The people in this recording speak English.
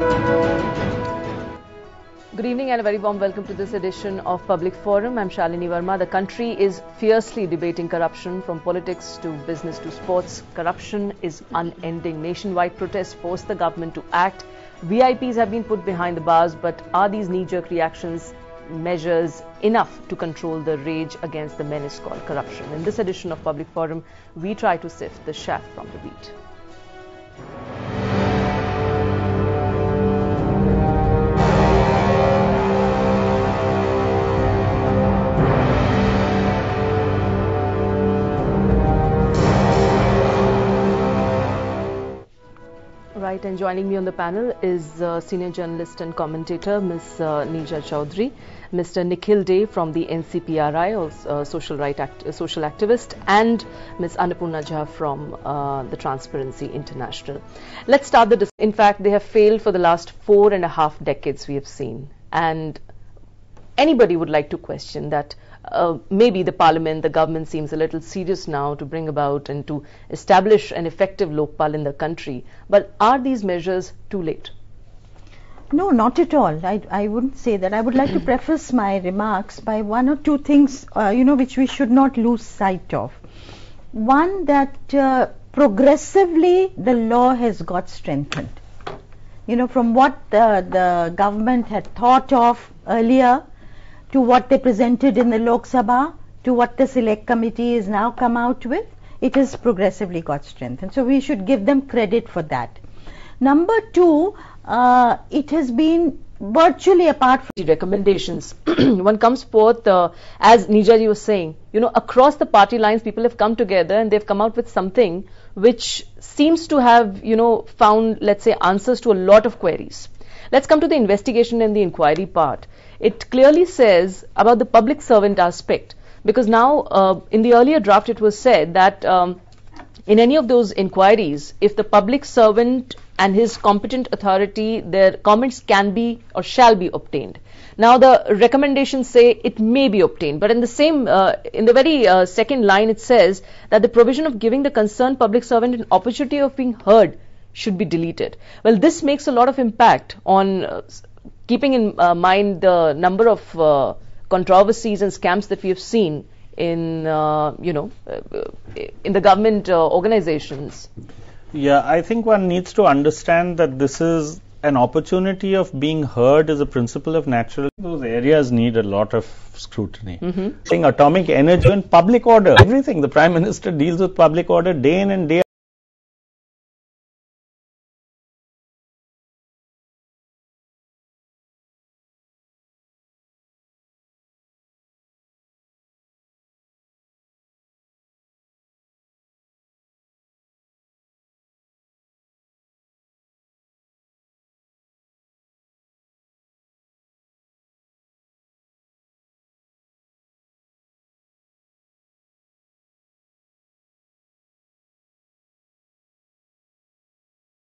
Good evening and a very warm welcome to this edition of Public Forum. I'm Shalini Verma. The country is fiercely debating corruption, from politics to business to sports. Corruption is unending. Nationwide protests force the government to act. VIPs have been put behind the bars, but are these knee-jerk reactions measures enough to control the rage against the menace called corruption? In this edition of Public Forum, we try to sift the chaff from the wheat. Right, and joining me on the panel is senior journalist and commentator Ms. Neeja Chaudhary, Mr. Nikhil Dey from the NCPRI, social activist, and Ms. Annapurna Jha from the Transparency International. Let's start the discussion. In fact, they have failed for the last 4.5 decades, we have seen, and anybody would like to question that. Maybe the parliament, the government seems a little serious now to bring about and to establish an effective Lokpal in the country. But are these measures too late? No, not at all. I wouldn't say that. I would like to preface my remarks by one or two things, which we should not lose sight of. One, that progressively the law has got strengthened. From what the government had thought of earlier, to what they presented in the Lok Sabha, to what the Select Committee is now come out with, it has progressively got strength. And so we should give them credit for that. Number two, it has been virtually apart from the recommendations. One comes forth, as Neeja ji was saying, across the party lines, people have come together and they've come out with something which seems to have, found, let's say, answers to a lot of queries. Let's come to the investigation and the inquiry part. It clearly says about the public servant aspect, because now in the earlier draft it was said that in any of those inquiries, if the public servant and his competent authority, their comments can be or shall be obtained. Now the recommendations say it may be obtained, but in the same, in the very second line it says that the provision of giving the concerned public servant an opportunity of being heard should be deleted. Well, this makes a lot of impact on keeping in mind the number of controversies and scams that we have seen in, in the government organizations. Yeah, I think one needs to understand that this is an opportunity of being heard is a principle of natural. Those areas need a lot of scrutiny. Saying atomic energy and public order, everything. The Prime Minister deals with public order day in and day out.